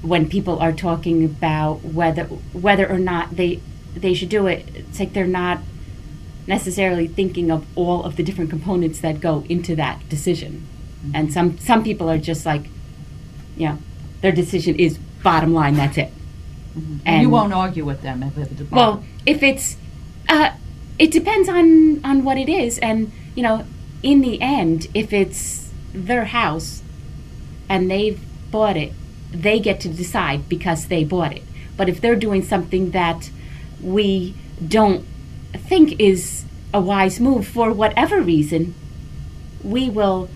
when people are talking about whether or not they should do it, it's like they're not necessarily thinking of all of the different components that go into that decision. Mm-hmm. And some people are just like, you know, their decision is bottom line, that's it. Mm-hmm. And you won't argue with them if it's bottom. Well, if it's, it depends on what it is. And, you know, in the end, if it's their house and they've bought it, they get to decide because they bought it. But if they're doing something that we don't think is a wise move for whatever reason, we will,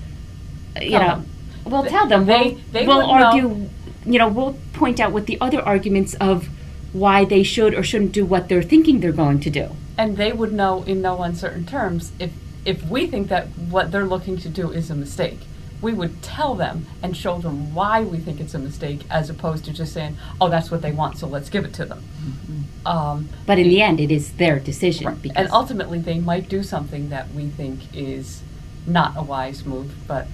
we'll tell them. We'll argue, we'll point out what the other arguments of why they should or shouldn't do what they're thinking they're going to do. And they would know in no uncertain terms if we think that what they're looking to do is a mistake. We would tell them and show them why we think it's a mistake, as opposed to just saying, oh, that's what they want, so let's give it to them. Mm-hmm. But in the end, it is their decision. Right. And ultimately, they might do something that we think is not a wise move, but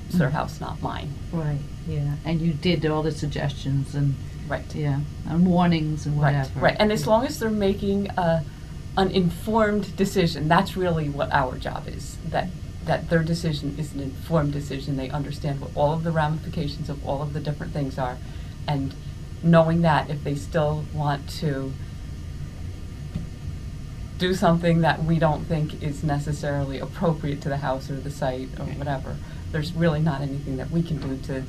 it's their house, not mine. Right, yeah. And you did all the suggestions and, right. Yeah, and warnings and whatever. Right. And as long as they're making an informed decision, that's really what our job is, that their decision is an informed decision. They understand what all of the ramifications of all of the different things are, and knowing that if they still want to do something that we don't think is necessarily appropriate to the house or the site or whatever, there's really not anything that we can do to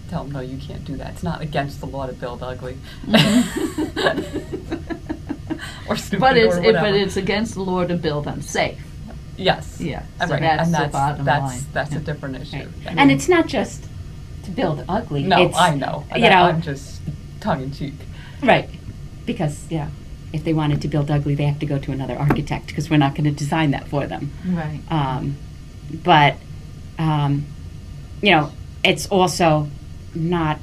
tell them, no, you can't do that. It's not against the law to build ugly. Or stupid but whatever. It's against the law to build unsafe. Yes. Yeah. So right. That's the bottom line. That's a different issue. Right. Yeah. And it's not just to build ugly. No, it's, I know. I'm just tongue in cheek. Right. Because, if they wanted to build ugly, they have to go to another architect because we're not going to design that for them. Right. But, it's also not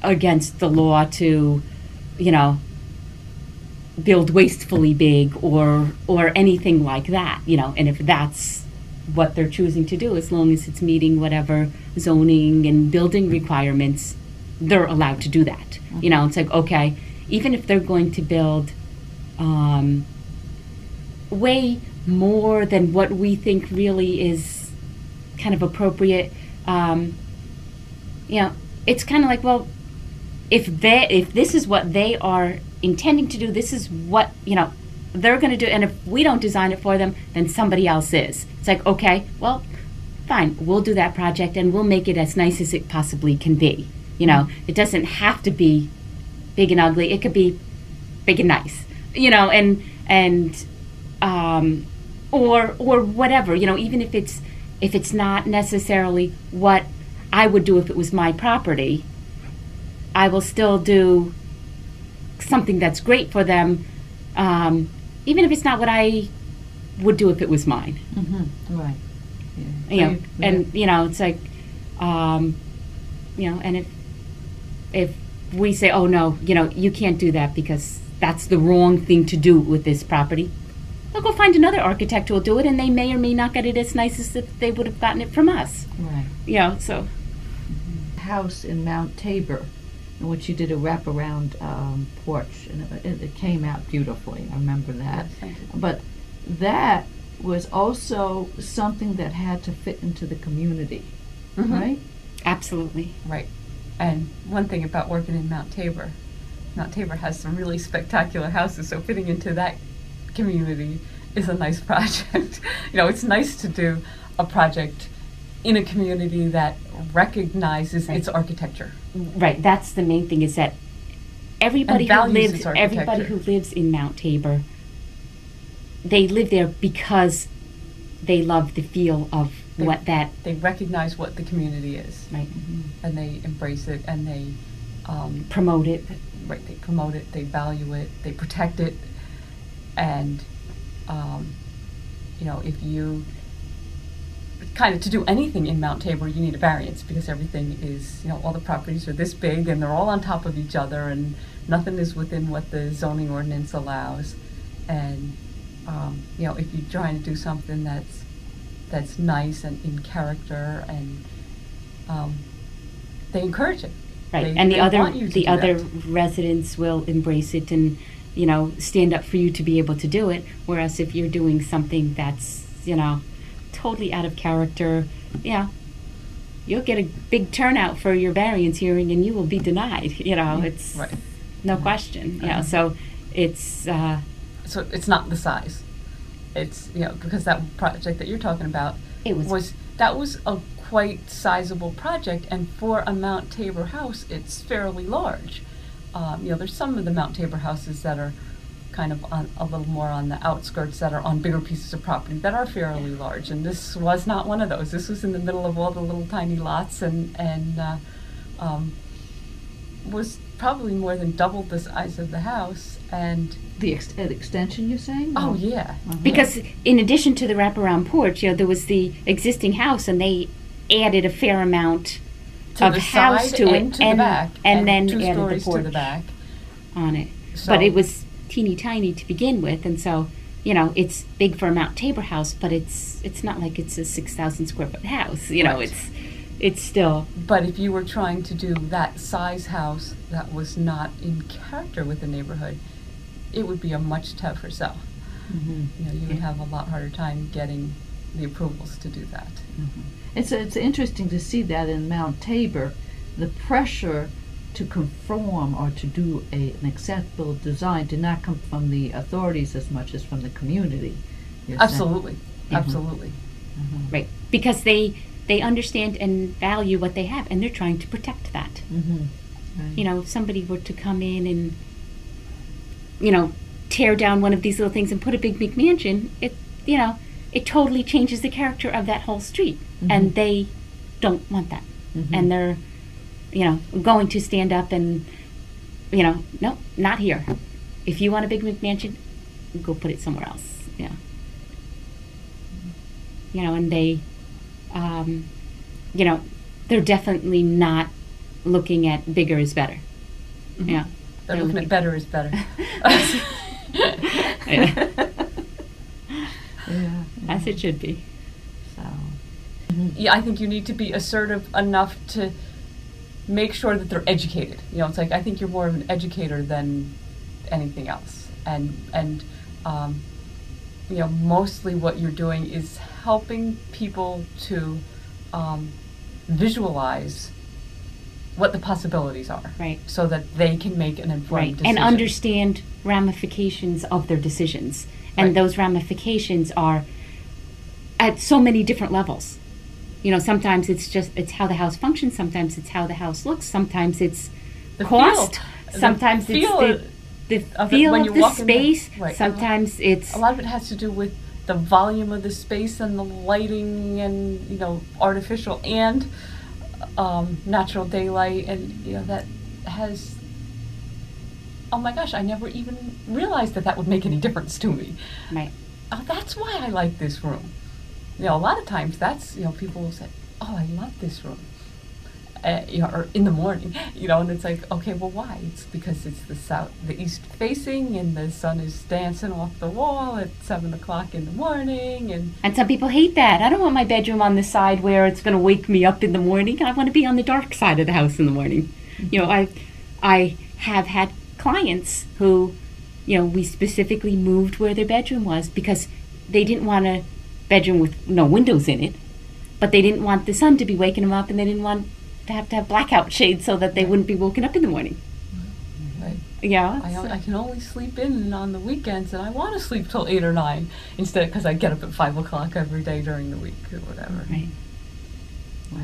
against the law to, build wastefully big or anything like that, and if that's what they're choosing to do, as long as it's meeting whatever zoning and building requirements, they're allowed to do that. Mm-hmm. It's like, okay, even if they're going to build way more than what we think really is kind of appropriate, it's kind of like, well, if this is what they are intending to do, this is what they're going to do, and if we don't design it for them, then somebody else is. It's like, okay, well, fine, we'll do that project and we'll make it as nice as it possibly can be. It doesn't have to be big and ugly. It could be big and nice, or whatever. Even if it's not necessarily what I would do if it was my property, I will still do something that's great for them, even if it's not what I would do if it was mine. Mm-hmm. Right. Yeah. And it's like, and if we say, oh no, you can't do that because that's the wrong thing to do with this property, they'll go find another architect who will do it, and they may or may not get it as nice as if they would have gotten it from us. Right. So. House in Mount Tabor, in which you did a wraparound porch, and it came out beautifully. I remember that. Yes, but that was also something that had to fit into the community, right? Absolutely. Right. And one thing about working in Mount Tabor has some really spectacular houses, so fitting into that community is a nice project. It's nice to do a project in a community that recognizes its architecture. Right. That's the main thing, is that everybody who lives in Mount Tabor, they live there because they love the feel of they recognize what the community is. Right. And they embrace it, and they promote it. Right. They promote it, they value it, they protect it. And if you kind of, to do anything in Mount Tabor, you need a variance, because everything is, all the properties are this big and they're all on top of each other, and nothing is within what the zoning ordinance allows. And if you're trying to do something that's nice and in character, and they encourage it. Right, They- and they want you to the do other that. residents will embrace it and, you know, stand up for you to be able to do it. Whereas if you're doing something that's, you know, totally out of character, yeah, you'll get a big turnout for your variance hearing, and you will be denied. You know, it's Right. no question. You know, Uh-huh. so it's So it's not the size. It's, you know, because that project that you're talking about it was that was a quite sizable project, and for a Mount Tabor house, it's fairly large. You know, there's some of the Mount Tabor houses that are kind of on a little more on the outskirts, that are on bigger pieces of property that are fairly large, and this was not one of those. This was in the middle of all the little tiny lots, and was probably more than double the size of the house. And The extension, you're saying? oh yeah, because in addition to the wraparound porch, you know, there was the existing house, and they added a fair amount to of the house side to it, and to the back, and then two added stories the porch to the back. on it. So, But it was teeny tiny to begin with, and so, you know, it's big for a Mount Tabor house, but it's not like it's a 6,000 square foot house. You know, Right. it's still But if you were trying to do that size house that was not in character with the neighborhood, it would be a much tougher sell. Mhm. You know, you would Yeah. have a lot harder time getting the approvals to do that. It's interesting to see that in Mount Tabor, the pressure to conform or to do an acceptable design did not come from the authorities as much as from the community. you're saying. Absolutely, Mhm. absolutely. right because they understand and value what they have, and they're trying to protect that. Mhm. Right. You know, if somebody were to come in and, you know, tear down one of these little things and put a big McMansion, it, you know, it totally changes the character of that whole street, and Mhm. they don't want that. Mhm. And they're, you know, going to stand up and, you know, no, not here. If you want a big McMansion, go put it somewhere else. Yeah. You know, and they, you know, they're definitely not looking at bigger is better. Mhm. Yeah. They're looking at better is better. Yeah. Yeah. As it should be. So. Yeah, I think you need to be assertive enough to make sure that they're educated. You know, it's like, I think you're more of an educator than anything else. And you know, mostly what you're doing is helping people to visualize what the possibilities are. Right. So that they can make an informed Right. decision. And understand ramifications of their decisions. And Right. those ramifications are at so many different levels. You know, sometimes it's how the house functions, sometimes it's how the house looks, sometimes it's The cost, feel- sometimes the it's feel the of it feel when of you the walk in the- space, right. sometimes it's A lot of it has to do with the volume of the space and the lighting and, you know, artificial and natural daylight, and, you know, that has, oh my gosh, I never even realized that that would make any difference to me. right. Oh, that's why I like this room. You know, a lot of times that's, you know, people will say, oh, I love this room. You know, or in the morning, you know, and it's like, okay, well, why? It's because it's the east facing, and the sun is dancing off the wall at 7 o'clock in the morning, and And some people hate that. I don't want my bedroom on the side where it's going to wake me up in the morning. I want to be on the dark side of the house in the morning. You know, I have had clients who, you know, we specifically moved where their bedroom was because they didn't want a bedroom with no windows in it, but they didn't want the sun to be waking them up, and they didn't want to have blackout shades so that they wouldn't be woken up in the morning. right. Yeah. I can only sleep in on the weekends, and I want to sleep till 8 or 9 instead, because I get up at 5 o'clock every day during the week or whatever. Right. Wow.